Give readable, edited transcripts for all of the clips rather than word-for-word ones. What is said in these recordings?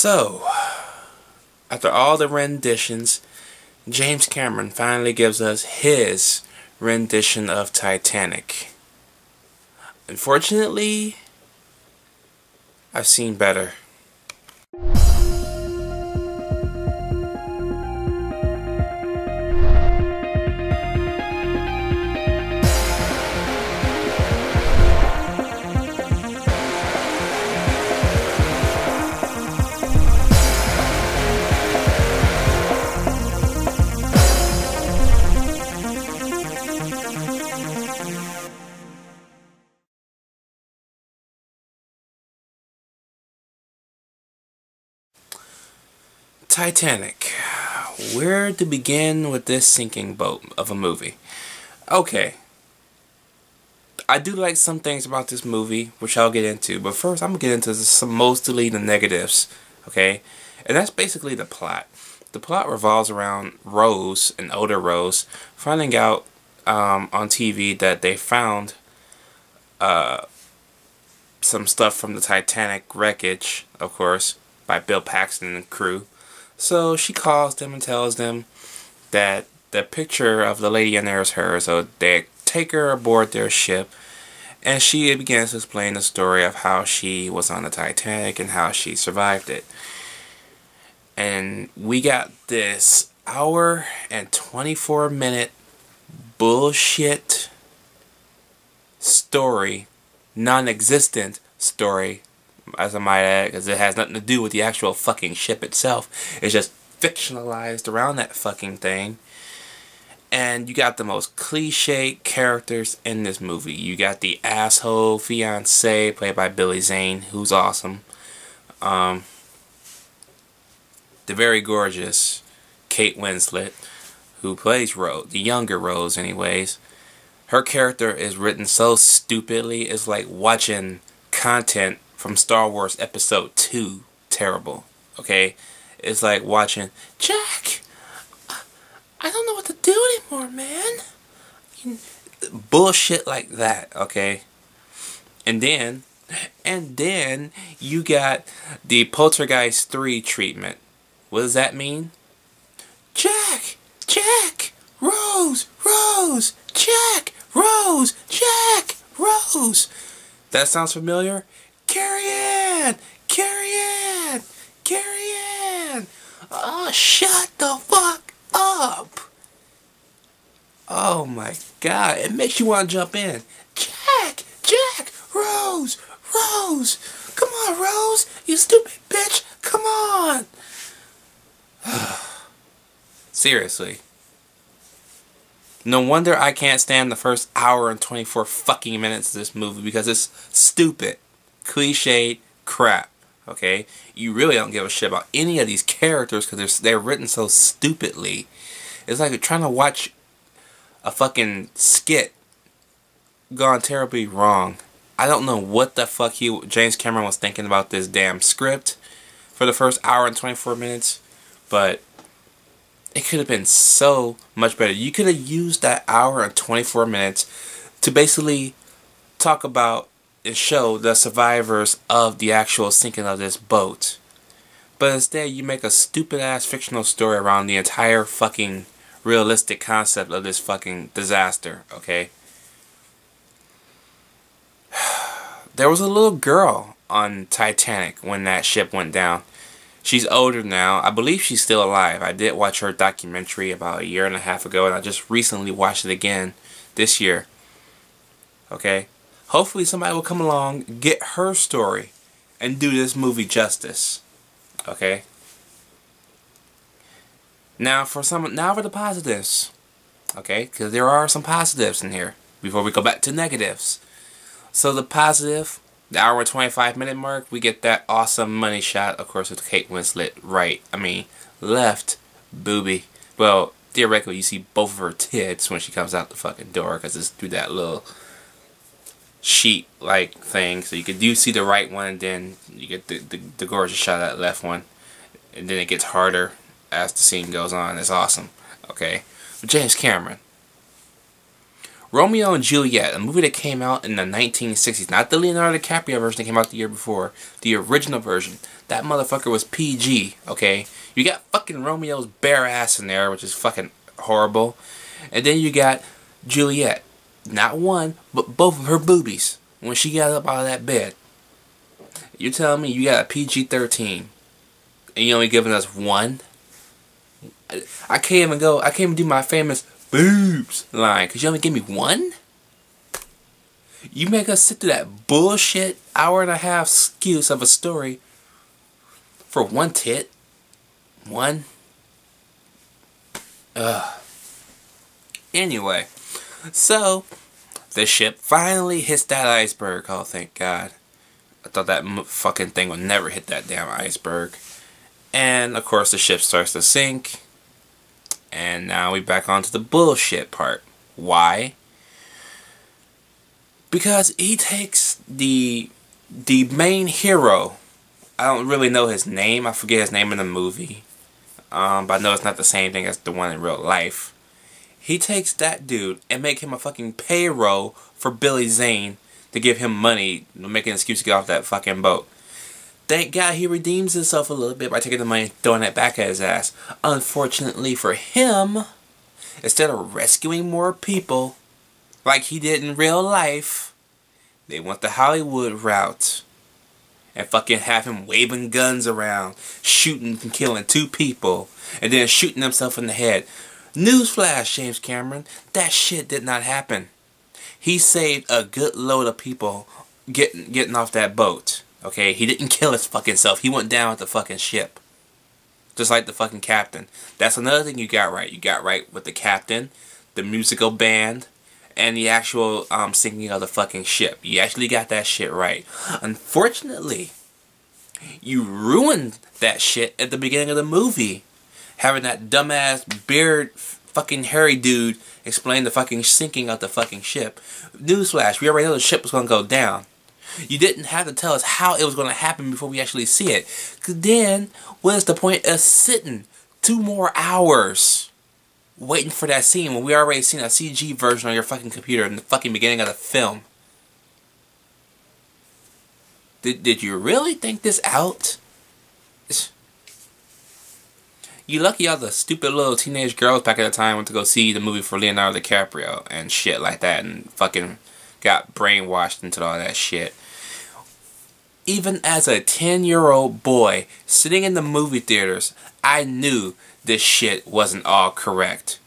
So, after all the renditions, James Cameron finally gives us his rendition of Titanic. Unfortunately, I've seen better. Titanic. Where to begin with this sinking boat of a movie? Okay. I do like some things about this movie, which I'll get into. But first, I'm going to get into mostly the negatives. Okay? And that's basically the plot. The plot revolves around Rose, an older Rose, finding out on TV that they found some stuff from the Titanic wreckage, of course, by Bill Paxton and crew. So she calls them and tells them that the picture of the lady in there is hers. So they take her aboard their ship, and she begins to explain the story of how she was on the Titanic and how she survived it. And we got this hour and 24-minute bullshit story, non-existent story, as I might add, because it has nothing to do with the actual fucking ship itself. It's just fictionalized around that fucking thing. And you got the most cliche characters in this movie. You got the asshole fiance played by Zane, who's awesome. The very gorgeous Kate Winslet, who plays Rose, the younger Rose anyways. Her character is written so stupidly, it's like watching content from Star Wars Episode 2 terrible, okay? It's like watching, Jack, I don't know what to do anymore, man. Bullshit like that, okay? And then you got the Poltergeist 3 treatment. What does that mean? Jack, Rose, Jack, Rose, Jack, Rose. That sounds familiar? Carrie Ann! Oh, shut the fuck up! Oh my god, it makes you want to jump in. Jack! Rose! Come on, Rose! You stupid bitch! Come on! Seriously. No wonder I can't stand the first hour and 24 fucking minutes of this movie, because it's stupid, cliched crap, okay? You really don't give a shit about any of these characters because they're written so stupidly. It's like trying to watch a fucking skit gone terribly wrong. I don't know what the fuck James Cameron was thinking about this damn script for the first hour and 24 minutes, but it could have been so much better. You could have used that hour and 24 minutes to basically talk about and show the survivors of the actual sinking of this boat. But instead, you make a stupid-ass fictional story around the entire fucking realistic concept of this fucking disaster, okay? There was a little girl on Titanic when that ship went down. She's older now. I believe she's still alive. I did watch her documentary about a year and a half ago, and I just recently watched it again this year. Okay? Hopefully somebody will come along, get her story, and do this movie justice. Okay? Now for the positives. Okay? Because there are some positives in here before we go back to negatives. So the positive, the hour and 25-minute mark, we get that awesome money shot, of course, with Kate Winslet left booby. Well, theoretically, you see both of her tits when she comes out the fucking door, because it's through that little sheet-like thing. So you see the right one, and then you get the gorgeous shot of that left one. And then it gets harder as the scene goes on. It's awesome. Okay? But James Cameron. Romeo and Juliet, a movie that came out in the 1960s. Not the Leonardo DiCaprio version that came out the year before. The original version. That motherfucker was PG, okay? You got fucking Romeo's bare ass in there, which is fucking horrible. And then you got Juliet. Not one, but both of her boobies. When she got up out of that bed. You're telling me you got a PG-13. And you only giving us one? I can't even do my famous boobs line, because you only give me one? You make us sit through that bullshit hour-and-a-half excuse of a story for one tit? One? Ugh. Anyway, so the ship finally hits that iceberg. Oh, thank God. I thought that fucking thing would never hit that damn iceberg. And, of course, the ship starts to sink. And now we back onto the bullshit part. Why? Because he takes the main hero. I don't really know his name. I forget his name in the movie. But I know it's not the same thing as the one in real life. He takes that dude and make him a fucking payroll for Billy Zane to give him money, make an excuse to get off that fucking boat. Thank God he redeems himself a little bit by taking the money and throwing it back at his ass. Unfortunately for him, instead of rescuing more people like he did in real life, they went the Hollywood route and fucking have him waving guns around, shooting and killing 2 people, and then shooting himself in the head. Newsflash, James Cameron, that shit did not happen. He saved a good load of people getting off that boat. Okay, he didn't kill his fucking self. He went down with the fucking ship. Just like the fucking captain. That's another thing you got right. You got right with the captain, the musical band, and the actual sinking of the fucking ship. You actually got that shit right. Unfortunately, you ruined that shit at the beginning of the movie. Having that dumbass beard fucking hairy dude explain the fucking sinking of the fucking ship. Newsflash, we already know the ship was going to go down. You didn't have to tell us how it was going to happen before we actually see it. Because then, what is the point of sitting 2 more hours waiting for that scene when we already seen a CG version on your fucking computer in the fucking beginning of the film? Did you really think this out? You lucky all the stupid little teenage girls back at the time went to go see the movie for Leonardo DiCaprio and shit like that and fucking got brainwashed into all that shit. Even as a 10-year-old boy sitting in the movie theaters, I knew this shit wasn't all correct.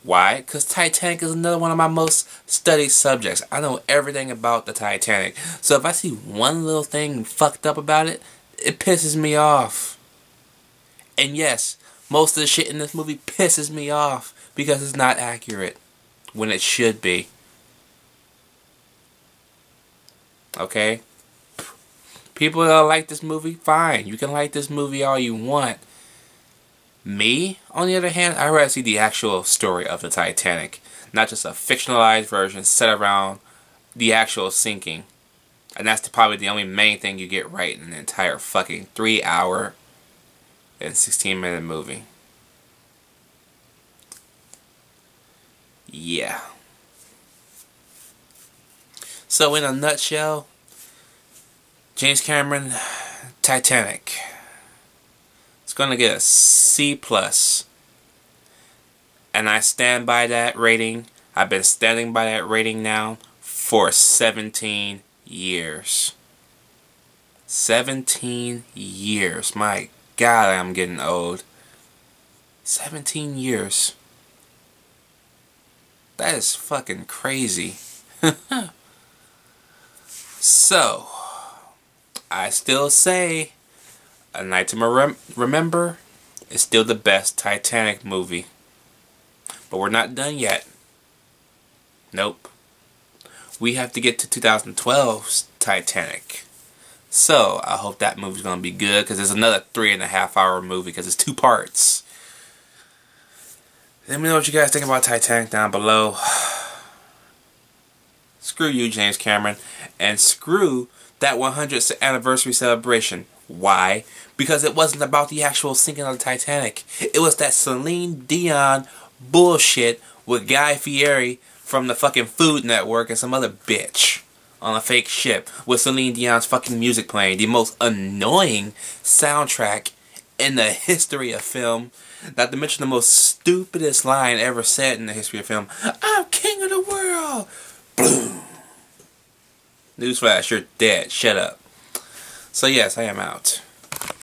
Why? Because Titanic is another one of my most studied subjects. I know everything about the Titanic. So if I see one little thing fucked up about it, it pisses me off. And yes, most of the shit in this movie pisses me off because it's not accurate when it should be. Okay? People that like this movie, fine. You can like this movie all you want. Me, on the other hand, I'd rather see the actual story of the Titanic. Not just a fictionalized version set around the actual sinking. And that's probably the only main thing you get right in the entire fucking 3-hour and 16-minute movie. Yeah. So in a nutshell, James Cameron, Titanic. It's going to get a C+. And I stand by that rating. I've been standing by that rating now for 17 years. 17 years. My God, I'm getting old. 17 years. That is fucking crazy. So, I still say A Night to Remember is still the best Titanic movie. But we're not done yet. Nope. We have to get to 2012's Titanic. So, I hope that movie's going to be good, because it's another 3.5-hour movie, because it's 2 parts. Let me know what you guys think about Titanic down below. Screw you, James Cameron. And screw that 100th anniversary celebration. Why? Because it wasn't about the actual sinking of the Titanic. It was that Celine Dion bullshit with Guy Fieri from the fucking Food Network and some other bitch on a fake ship with Celine Dion's fucking music playing. The most annoying soundtrack in the history of film. Not to mention the most stupidest line ever said in the history of film. I'm king of the world! Boom! Newsflash, you're dead. Shut up. So yes, I am out.